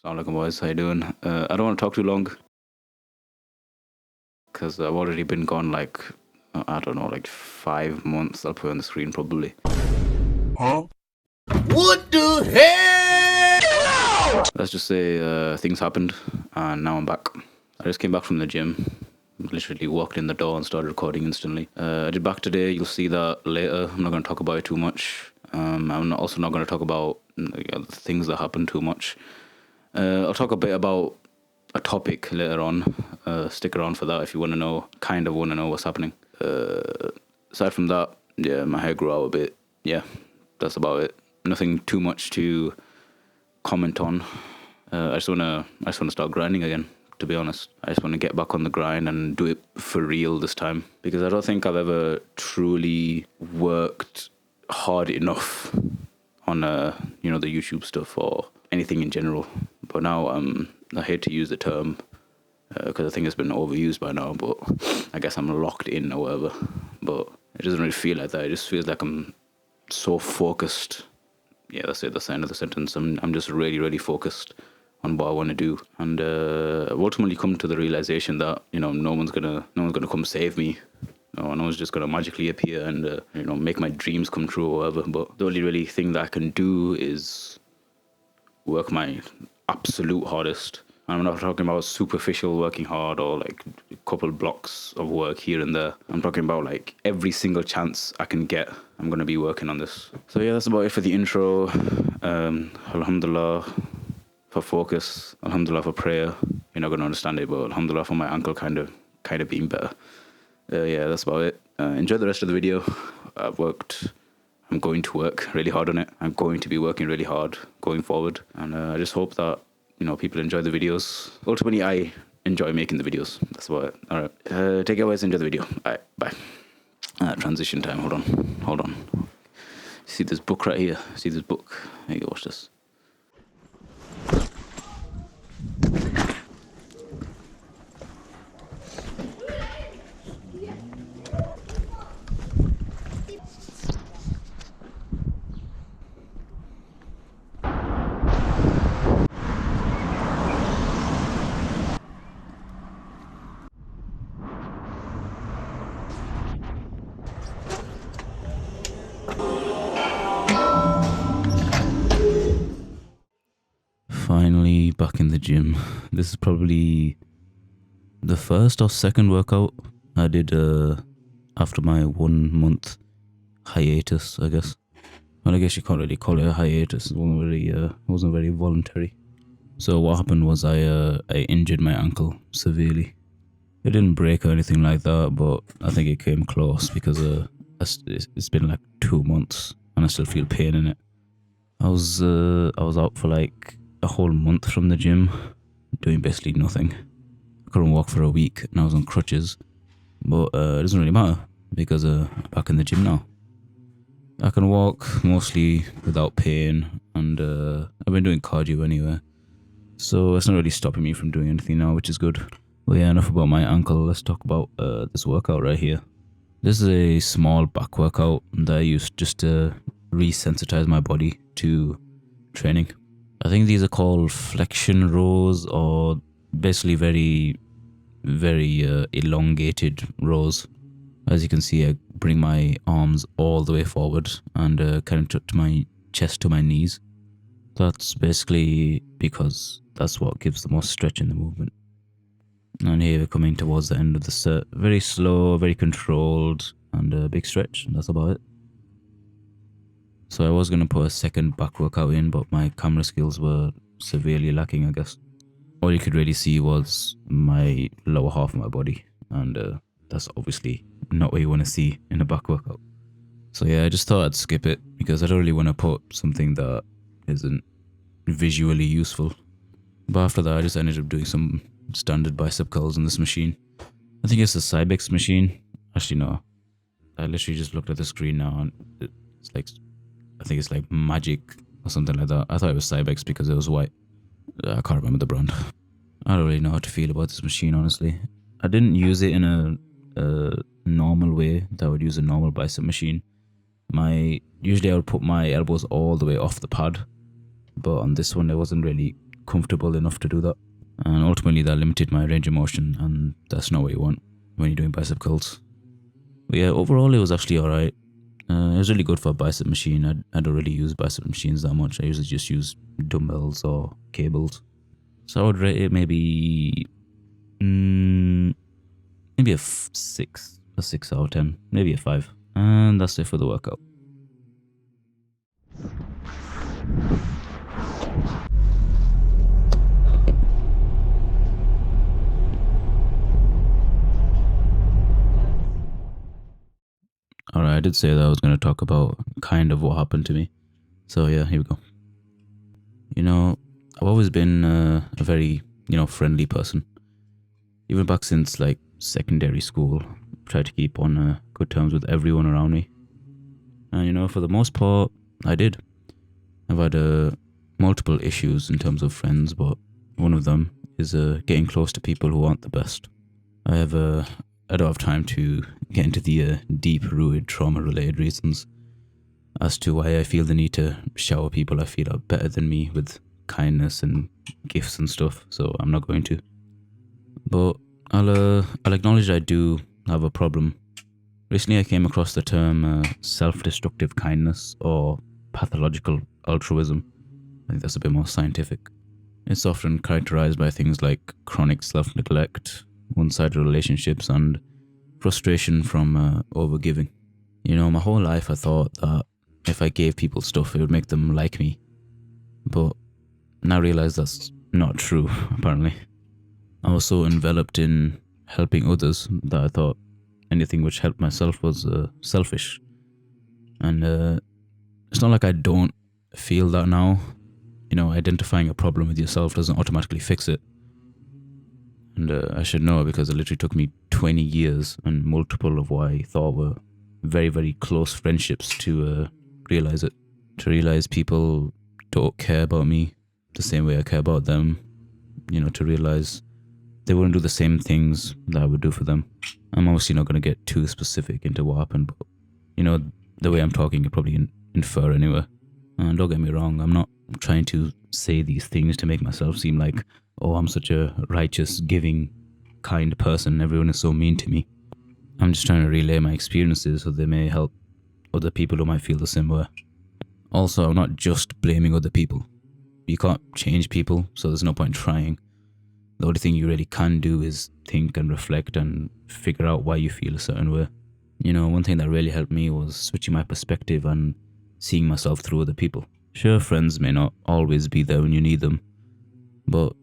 Assalamualaikum boys, how you doing? I don't want to talk too long because I've already been gone like, I don't know, like 5 months. I'll put it on the screen probably. Huh? What the hell? Let's just say things happened and now I'm back. I just came back from the gym, literally walked in the door and started recording instantly. I did back today, you'll see that later. I'm not going to talk about it too much. I'm also not going to talk about the things that happened too much. I'll talk a bit about a topic later on. Stick around for that if you want to know, what's happening. Aside from that, yeah, my hair grew out a bit. Yeah, that's about it. Nothing too much to comment on. I just wanna start grinding again. To be honest, I just want to get back on the grind and do it for real this time, because I don't think I've ever truly worked hard enough on the YouTube stuff or anything in general. But now I hate to use the term because I think it's been overused by now, but I guess I'm locked in or whatever. But it doesn't really feel like that. It just feels like I'm so focused. Yeah, that's it. That's the end of the sentence. I'm just really, really focused on what I want to do, and I've ultimately come to the realization that no one's gonna come save me. No one's just gonna magically appear and make my dreams come true or whatever. But the only really thing that I can do is work my absolute hardest. I'm not talking about superficial working hard or like a couple blocks of work here and there. I'm talking about like every single chance I can get, I'm going to be working on this. So yeah, that's about it for the intro. Alhamdulillah for focus. Alhamdulillah for prayer. You're not going to understand it, but alhamdulillah for my ankle kind of being better. Yeah, that's about it. Enjoy the rest of the video. I'm going to work really hard on it. I'm going to be working really hard going forward. And I just hope that, people enjoy the videos. Ultimately, I enjoy making the videos. That's about it. All right. Take care, guys. Enjoy the video. All right. Bye. Transition time. Hold on. See this book right here? See this book? Here you go. Watch this. Finally back in the gym. This is probably the first or second workout I did after my 1 month hiatus, I guess. Well, I guess you can't really call it a hiatus. It wasn't very voluntary. So what happened was I injured my ankle severely. It didn't break or anything like that, but I think it came close because it's been like 2 months and I still feel pain in it. I was out for like a whole month from the gym, doing basically nothing. I couldn't walk for a week and I was on crutches, but it doesn't really matter because I'm back in the gym now. I can walk mostly without pain, and I've been doing cardio anyway, so it's not really stopping me from doing anything now, which is good. Well, yeah, enough about my ankle. Let's talk about this workout right here. This is a small back workout that I used just to resensitize my body to training. I think these are called flexion rows, or basically very, very elongated rows. As you can see, I bring my arms all the way forward and kind of to my chest to my knees. That's basically because that's what gives the most stretch in the movement. And here we're coming towards the end of the set. Very slow, very controlled, and a big stretch. That's about it. So I was going to put a second back workout in, but my camera skills were severely lacking, I guess. All you could really see was my lower half of my body, and that's obviously not what you want to see in a back workout. So yeah, I just thought I'd skip it because I don't really want to put something that isn't visually useful. But after that, I just ended up doing some standard bicep curls on this machine. I think it's a Cybex machine. Actually, no. I literally just looked at the screen now and it's like, I think it's like Magic or something like that. I thought it was Cybex because it was white. I can't remember the brand. I don't really know how to feel about this machine, honestly. I didn't use it in a normal way that I would use a normal bicep machine. Usually I would put my elbows all the way off the pad, but on this one it wasn't really comfortable enough to do that. And ultimately that limited my range of motion, and that's not what you want when you're doing bicep curls. But yeah, overall it was actually alright. It was really good for a bicep machine. I don't really use bicep machines that much. I usually just use dumbbells or cables. So I would rate it maybe maybe a 6 out of 10, maybe a 5. And that's it for the workout. Alright, I did say that I was going to talk about kind of what happened to me. So yeah, here we go. You know, I've always been a very, friendly person. Even back since like secondary school, tried to keep on good terms with everyone around me. And for the most part, I did. I've had multiple issues in terms of friends, but one of them is getting close to people who aren't the best. I don't have time to get into the deep-rooted trauma-related reasons as to why I feel the need to shower people I feel are better than me with kindness and gifts and stuff, so I'm not going to. But I'll acknowledge I do have a problem. Recently I came across the term self-destructive kindness or pathological altruism. I think that's a bit more scientific. It's often characterized by things like chronic self-neglect, one-sided relationships, and frustration from overgiving. My whole life I thought that if I gave people stuff, it would make them like me. But now I realize that's not true, apparently. I was so enveloped in helping others that I thought anything which helped myself was selfish. And it's not like I don't feel that now. Identifying a problem with yourself doesn't automatically fix it. And I should know because it literally took me 20 years and multiple of what I thought were very, very close friendships to realize it. To realize people don't care about me the same way I care about them. To realize they wouldn't do the same things that I would do for them. I'm obviously not going to get too specific into what happened, but the way I'm talking, you probably infer anyway. And don't get me wrong, I'm not trying to say these things to make myself seem like, oh, I'm such a righteous, giving, kind person. Everyone is so mean to me. I'm just trying to relay my experiences so they may help other people who might feel the same way. Also, I'm not just blaming other people. You can't change people, so there's no point trying. The only thing you really can do is think and reflect and figure out why you feel a certain way. One thing that really helped me was switching my perspective and seeing myself through other people. Sure, friends may not always be there when you need them, but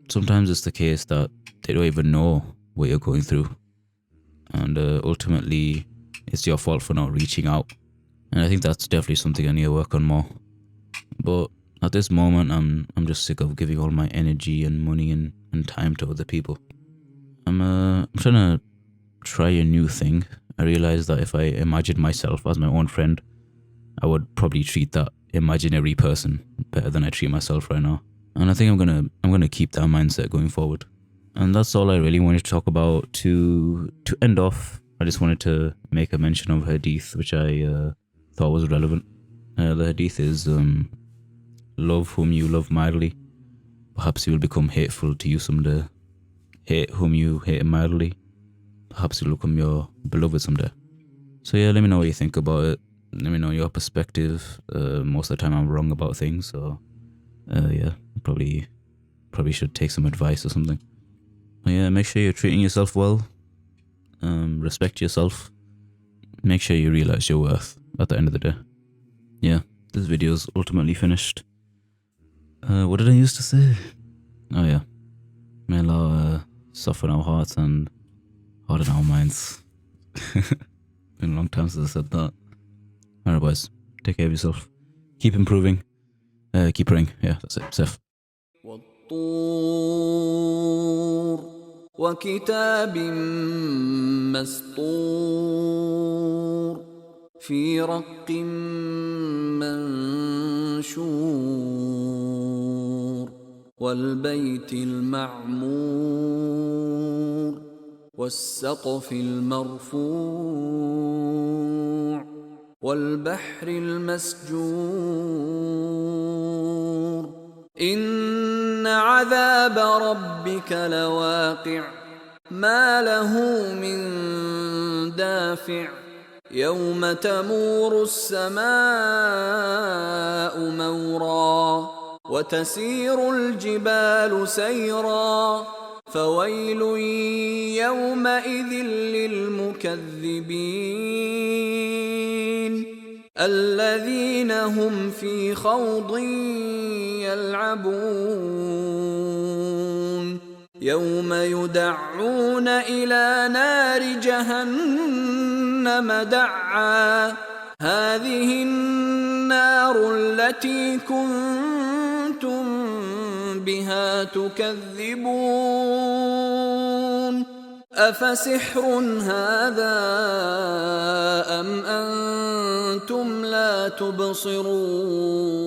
sometimes it's the case that they don't even know what you're going through. And ultimately, it's your fault for not reaching out. And I think that's definitely something I need to work on more. But at this moment, I'm just sick of giving all my energy and money and time to other people. I'm trying to try a new thing. I realized that if I imagined myself as my own friend, I would probably treat that imaginary person better than I treat myself right now. And I think I'm gonna keep that mindset going forward. And that's all I really wanted to talk about. To end off, I just wanted to make a mention of hadith, which I thought was relevant. The hadith is love whom you love mildly. Perhaps he will become hateful to you someday. Hate whom you hate mildly. Perhaps he will become your beloved someday. So yeah, let me know what you think about it. Let me know your perspective. Most of the time I'm wrong about things, so yeah, probably should take some advice or something. But yeah, make sure you're treating yourself well. Respect yourself. Make sure you realize your worth at the end of the day. Yeah, this video's ultimately finished. What did I used to say? Oh yeah, may Allah soften our hearts and harden our minds. Been a long time since I said that. Alright boys, take care of yourself. Keep improving. Keep praying. Yeah, that's it. Safe. والطور وكتاب مسطور في رق منشور والبيت المعمور والسقف المرفوع والبحر المسجور إن عذاب ربك لواقع ما له من دافع يوم تمور السماء مورا وتسير الجبال سيرا فويل يومئذ للمكذبين الذين هم في خوض يلعبون يوم يدعون إلى نار جهنم دعا هذه النار التي كنتم بها تكذبون أفسحر هذا أم أنتم لا تبصرون